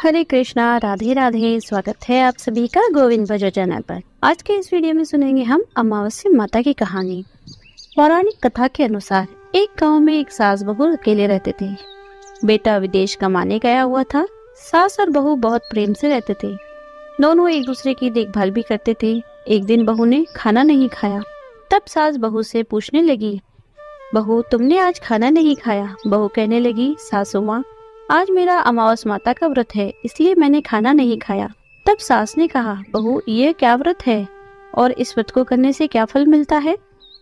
हरे कृष्णा, राधे राधे। स्वागत है आप सभी का गोविंद भजो चैनल पर। आज के इस वीडियो में सुनेंगे हम अमावस्या माता की कहानी। पौराणिक कथा के अनुसार एक गांव में एक सास बहू अकेले रहते थे। बेटा विदेश कमाने गया हुआ था। सास और बहू बहुत प्रेम से रहते थे। दोनों एक दूसरे की देखभाल भी करते थे। एक दिन बहू ने खाना नहीं खाया। तब सास बहू से पूछने लगी, बहू तुमने आज खाना नहीं खाया? बहू कहने लगी, सासू माँ आज मेरा अमावस माता का व्रत है, इसलिए मैंने खाना नहीं खाया। तब सास ने कहा, बहू ये क्या व्रत है और इस व्रत को करने से क्या फल मिलता है,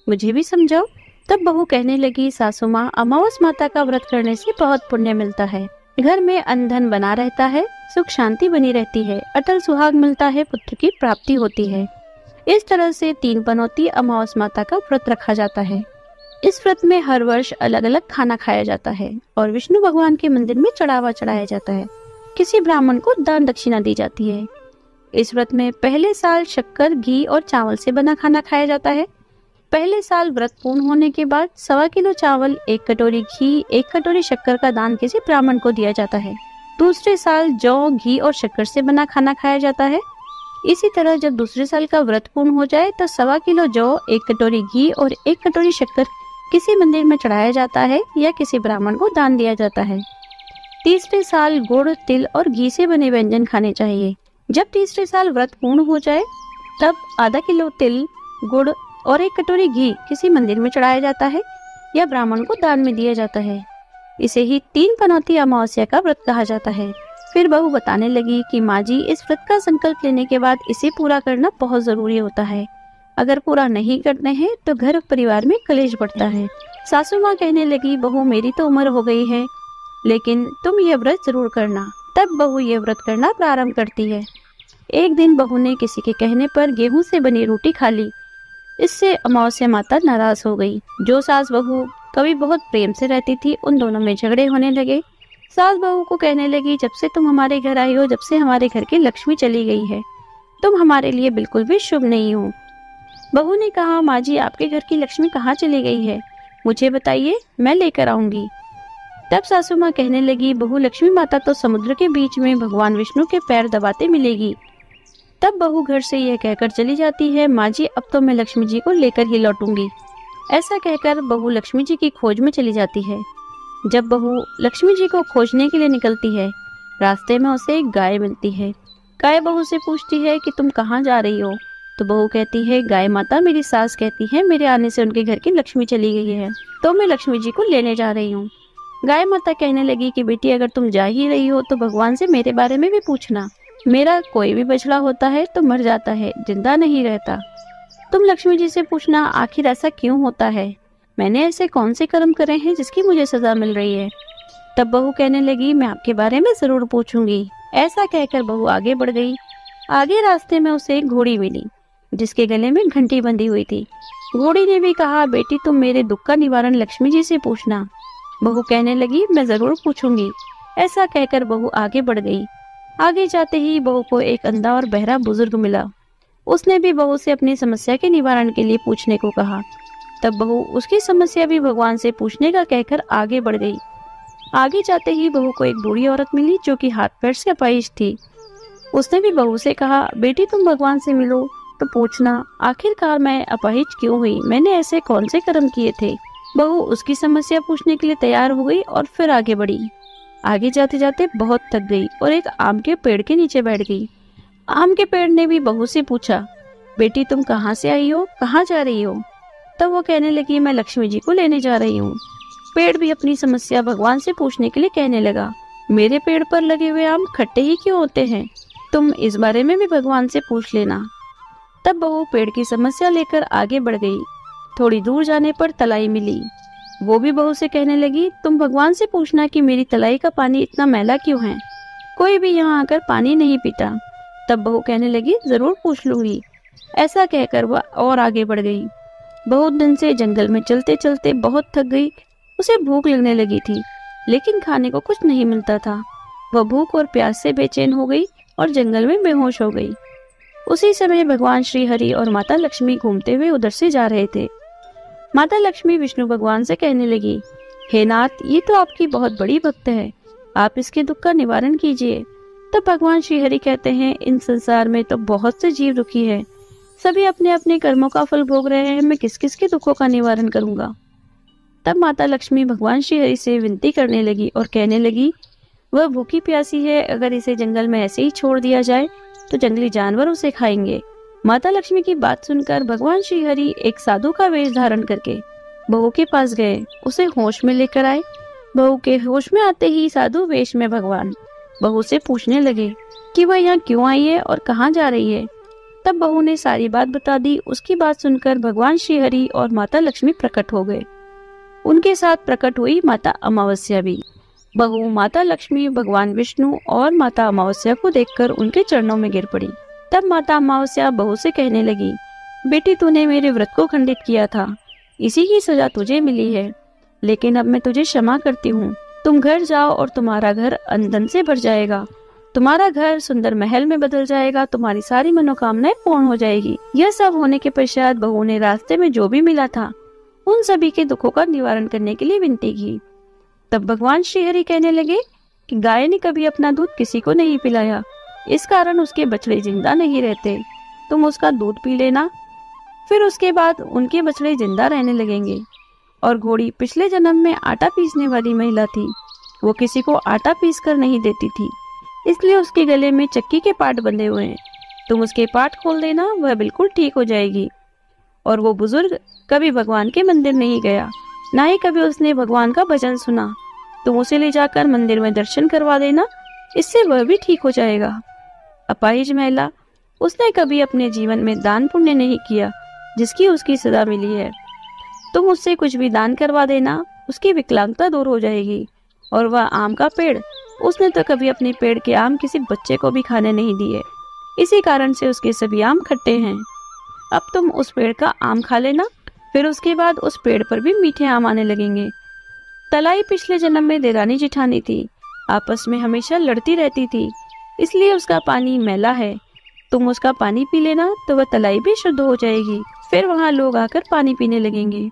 मुझे भी समझाओ। तब बहू कहने लगी, सासू माँ अमावस माता का व्रत करने से बहुत पुण्य मिलता है। घर में अन्न धन बना रहता है, सुख शांति बनी रहती है, अटल सुहाग मिलता है, पुत्र की प्राप्ति होती है। इस तरह से 3 पनौती अमावस माता का व्रत रखा जाता है। इस व्रत में हर वर्ष अलग अलग खाना खाया जाता है और विष्णु भगवान के मंदिर में चढ़ावा चढ़ाया जाता है। किसी ब्राह्मण को दान दक्षिणा दी जाती है। इस व्रत में पहले साल शक्कर, घी और चावल से बना खाना खाया जाता है। पहले साल व्रत पूर्ण होने के बाद 1.25 किलो चावल, 1 कटोरी घी, 1 कटोरी शक्कर का दान किसी ब्राह्मण को दिया जाता है। दूसरे साल जौ, घी और शक्कर से बना खाना खाया जाता है। इसी तरह जब दूसरे साल का व्रत पूर्ण हो जाए तो 1.25 किलो जौ, 1 कटोरी घी और 1 कटोरी शक्कर किसी मंदिर में चढ़ाया जाता है या किसी ब्राह्मण को दान दिया जाता है। तीसरे साल गुड़, तिल और घी से बने व्यंजन खाने चाहिए। जब तीसरे साल व्रत पूर्ण हो जाए तब आधा किलो तिल, गुड़ और 1 कटोरी घी किसी मंदिर में चढ़ाया जाता है या ब्राह्मण को दान में दिया जाता है। इसे ही 3 पनौती अमावस्या का व्रत कहा जाता है। फिर बहू बताने लगी कि माँ जी इस व्रत का संकल्प लेने के बाद इसे पूरा करना बहुत जरूरी होता है। अगर पूरा नहीं करते हैं तो घर परिवार में कलेश बढ़ता है। सासू माँ कहने लगी, बहू मेरी तो उम्र हो गई है, लेकिन तुम ये व्रत जरूर करना। तब बहू ये व्रत करना प्रारंभ करती है। एक दिन बहू ने किसी के कहने पर गेहूं से बनी रोटी खा ली। इससे अमावस्या माता नाराज हो गई। जो सास बहू कभी बहुत प्रेम से रहती थी, उन दोनों में झगड़े होने लगे। सास बहू को कहने लगी, जब से तुम हमारे घर आई हो, जब से हमारे घर की लक्ष्मी चली गई है, तुम हमारे लिए बिल्कुल भी शुभ नहीं हो। बहू ने कहा, माँ जी आपके घर की लक्ष्मी कहाँ चली गई है, मुझे बताइए, मैं लेकर आऊंगी। तब सासू माँ कहने लगी, बहू लक्ष्मी माता तो समुद्र के बीच में भगवान विष्णु के पैर दबाते मिलेगी। तब बहू घर से यह कहकर चली जाती है, माँ जी अब तो मैं लक्ष्मी जी को लेकर ही लौटूंगी। ऐसा कहकर बहू लक्ष्मी जी की खोज में चली जाती है। जब बहू लक्ष्मी जी को खोजने के लिए निकलती है, रास्ते में उसे एक गाय मिलती है। गाय बहू से पूछती है कि तुम कहाँ जा रही हो? तो बहू कहती है, गाय माता मेरी सास कहती है मेरे आने से उनके घर की लक्ष्मी चली गई है, तो मैं लक्ष्मी जी को लेने जा रही हूँ। गाय माता कहने लगी कि बेटी अगर तुम जा ही रही हो तो भगवान से मेरे बारे में भी पूछना। मेरा कोई भी बछड़ा होता है तो मर जाता है, जिंदा नहीं रहता। तुम लक्ष्मी जी से पूछना आखिर ऐसा क्यों होता है, मैंने ऐसे कौन से कर्म करे हैं जिसकी मुझे सजा मिल रही है। तब बहू कहने लगी, मैं आपके बारे में जरूर पूछूंगी। ऐसा कहकर बहू आगे बढ़ गई। आगे रास्ते में उसे एक घोड़ी मिली जिसके गले में घंटी बंधी हुई थी। घोड़ी ने भी कहा, बेटी तुम मेरे दुख का निवारण लक्ष्मी जी से पूछना। बहू कहने लगी, मैं जरूर पूछूंगी। ऐसा कहकर बहू आगे बढ़ गई। आगे जाते ही बहू को एक अंधा और बहरा बुजुर्ग मिला। उसने भी बहू से अपनी समस्या के निवारण के लिए पूछने को कहा। तब बहू उसकी समस्या भी भगवान से पूछने का कहकर आगे बढ़ गई। आगे जाते ही बहू को एक बूढ़ी औरत मिली जो कि हाथ पैर से अपाहिज थी। उसने भी बहू से कहा, बेटी तुम भगवान से मिलो तो पूछना आखिरकार मैं अपाहिज क्यों हुई, मैंने ऐसे कौन से कर्म किए थे। बहू उसकी समस्या पूछने के लिए तैयार हो गई और फिर आगे बढ़ी। आगे जाते जाते बहुत थक गई और एक आम के पेड़ के नीचे बैठ गई। आम के पेड़ ने भी बहू से पूछा, बेटी तुम कहाँ से आई हो, कहाँ जा रही हो? तब वो कहने लगी, मैं लक्ष्मी जी को लेने जा रही हूँ। पेड़ भी अपनी समस्या भगवान से पूछने के लिए कहने लगा, मेरे पेड़ पर लगे हुए आम खट्टे ही क्यों होते हैं, तुम इस बारे में भी भगवान से पूछ लेना। तब बहू पेड़ की समस्या लेकर आगे बढ़ गई। थोड़ी दूर जाने पर तलाई मिली। वो भी बहू से कहने लगी, तुम भगवान से पूछना कि मेरी तलाई का पानी इतना मैला क्यों है, कोई भी यहाँ आकर पानी नहीं पीता। तब बहू कहने लगी, जरूर पूछ लूंगी। ऐसा कहकर वह और आगे बढ़ गई। बहुत दिन से जंगल में चलते चलते बहुत थक गई। उसे भूख लगने लगी थी, लेकिन खाने को कुछ नहीं मिलता था। वह भूख और प्यास से बेचैन हो गई और जंगल में बेहोश हो गई। उसी समय भगवान श्री हरि और माता लक्ष्मी घूमते हुए उधर से जा रहे थे। माता लक्ष्मी विष्णु भगवान से कहने लगी, हे नाथ, ये तो आपकी बहुत बड़ी भक्त है, आप इसके दुख का निवारण कीजिए। तब भगवान श्री हरि कहते हैं, इन संसार में तो बहुत से जीव दुखी है, सभी अपने अपने कर्मों का फल भोग रहे हैं, मैं किस किस के दुखों का निवारण करूंगा। तब माता लक्ष्मी भगवान श्री हरि से विनती करने लगी और कहने लगी, वह भूखी प्यासी है, अगर इसे जंगल में ऐसे ही छोड़ दिया जाए तो जंगली जानवर उसे खाएंगे। माता लक्ष्मी की बात सुनकर भगवान श्री हरि एक साधु का वेश धारण करके बहू के पास गए, उसे होश में लेकर आए। बहू के होश में आते ही साधु वेश में भगवान बहू से पूछने लगे कि वह यहाँ क्यों आई है और कहाँ जा रही है। तब बहू ने सारी बात बता दी। उसकी बात सुनकर भगवान श्री हरि और माता लक्ष्मी प्रकट हो गए। उनके साथ प्रकट हुई माता अमावस्या भी। बहू माता लक्ष्मी भगवान विष्णु और माता अमावस्या को देखकर उनके चरणों में गिर पड़ी। तब माता अमावस्या बहू से कहने लगी, बेटी तूने मेरे व्रत को खंडित किया था, इसी की सजा तुझे मिली है, लेकिन अब मैं तुझे क्षमा करती हूँ। तुम घर जाओ और तुम्हारा घर अंधन से भर जाएगा, तुम्हारा घर सुंदर महल में बदल जाएगा, तुम्हारी सारी मनोकामनाएं पूर्ण हो जाएगी। यह सब होने के पश्चात बहू ने रास्ते में जो भी मिला था उन सभी के दुखों का निवारण करने के लिए विनती की। तब भगवान श्री हरि कहने लगे कि गाय ने कभी अपना दूध किसी को नहीं पिलाया, इस कारण उसके बछड़े जिंदा नहीं रहते। तुम उसका दूध पी लेना, फिर उसके बाद उनके बछड़े जिंदा रहने लगेंगे। और घोड़ी पिछले जन्म में आटा पीसने वाली महिला थी, वो किसी को आटा पीस कर नहीं देती थी, इसलिए उसके गले में चक्की के पाट बंधे हुए हैं। तुम उसके पाट खोल देना, वह बिल्कुल ठीक हो जाएगी। और वो बुजुर्ग कभी भगवान के मंदिर नहीं गया, ना ही कभी उसने भगवान का भजन सुना, तुम उसे ले जाकर मंदिर में दर्शन करवा देना, इससे वह भी ठीक हो जाएगा। अपाहिज महिला, उसने कभी अपने जीवन में दान पुण्य नहीं किया, जिसकी उसकी सजा मिली है। तुम उससे कुछ भी दान करवा देना, उसकी विकलांगता दूर हो जाएगी। और वह आम का पेड़, उसने तो कभी अपने पेड़ के आम किसी बच्चे को भी खाने नहीं दिए, इसी कारण से उसके सभी आम खट्टे हैं। अब तुम उस पेड़ का आम खा लेना, फिर उसके बाद उस पेड़ पर भी मीठे आम आने लगेंगे। तलाई पिछले जन्म में देरानी जिठानी थी, आपस में हमेशा लड़ती रहती थी, इसलिए उसका पानी मैला है। तुम उसका पानी पी लेना तो वह तलाई भी शुद्ध हो जाएगी, फिर वहाँ लोग आकर पानी पीने लगेंगे।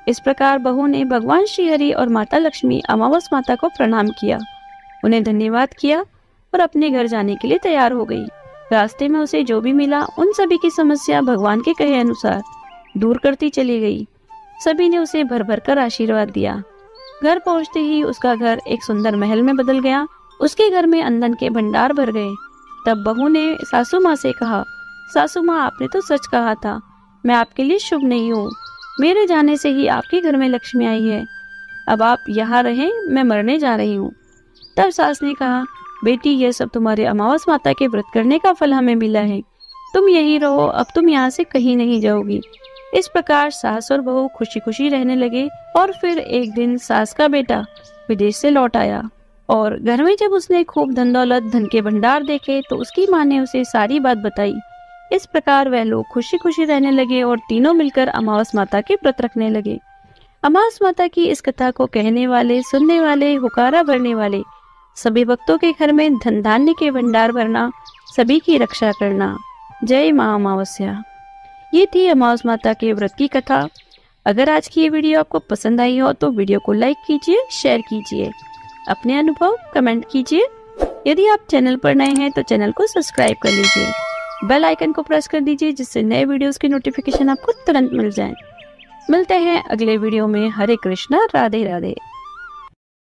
इस प्रकार बहू ने भगवान श्री हरि और माता लक्ष्मी अमावस माता को प्रणाम किया, उन्हें धन्यवाद किया और अपने घर जाने के लिए तैयार हो गई। रास्ते में उसे जो भी मिला उन सभी की समस्या भगवान के कहे अनुसार दूर करती चली गई। सभी ने उसे भर भर कर आशीर्वाद दिया। घर पहुंचते ही उसका घर एक सुंदर महल में बदल गया, उसके घर में अंधन के भंडार भर गए। तब बहू ने सासू माँ से कहा, सासू माँ आपने तो सच कहा था, मैं आपके लिए शुभ नहीं हूँ, मेरे जाने से ही आपके घर में लक्ष्मी आई है, अब आप यहाँ रहें, मैं मरने जा रही हूँ। तब सास ने कहा, बेटी यह सब तुम्हारे अमावस माता के व्रत करने का फल हमें मिला है, तुम यहीं रहो, अब तुम यहाँ से कहीं नहीं जाओगी। इस प्रकार सास और बहू खुशी खुशी रहने लगे। और फिर एक दिन सास का बेटा विदेश से लौट आया और घर में जब उसने खूब धन दौलत धन के भंडार देखे तो उसकी माँ ने उसे सारी बात बताई। इस प्रकार वह लोग खुशी खुशी रहने लगे और तीनों मिलकर अमावस माता के व्रत रखने लगे। अमावस माता की इस कथा को कहने वाले, सुनने वाले, हुकारा भरने वाले सभी भक्तों के घर में धन धान्य के भंडार भरना, सभी की रक्षा करना। जय माँ अमावस्या। ये थी अमावस माता के व्रत की कथा। अगर आज की ये वीडियो आपको पसंद आई हो तो वीडियो को लाइक कीजिए, शेयर कीजिए, अपने अनुभव कमेंट कीजिए। यदि आप चैनल पर नए हैं तो चैनल को सब्सक्राइब कर लीजिए, बेल आइकन को प्रेस कर दीजिए, जिससे नए वीडियोस की नोटिफिकेशन आपको तुरंत मिल जाए। मिलते हैं अगले वीडियो में। हरे कृष्णा, राधे राधे।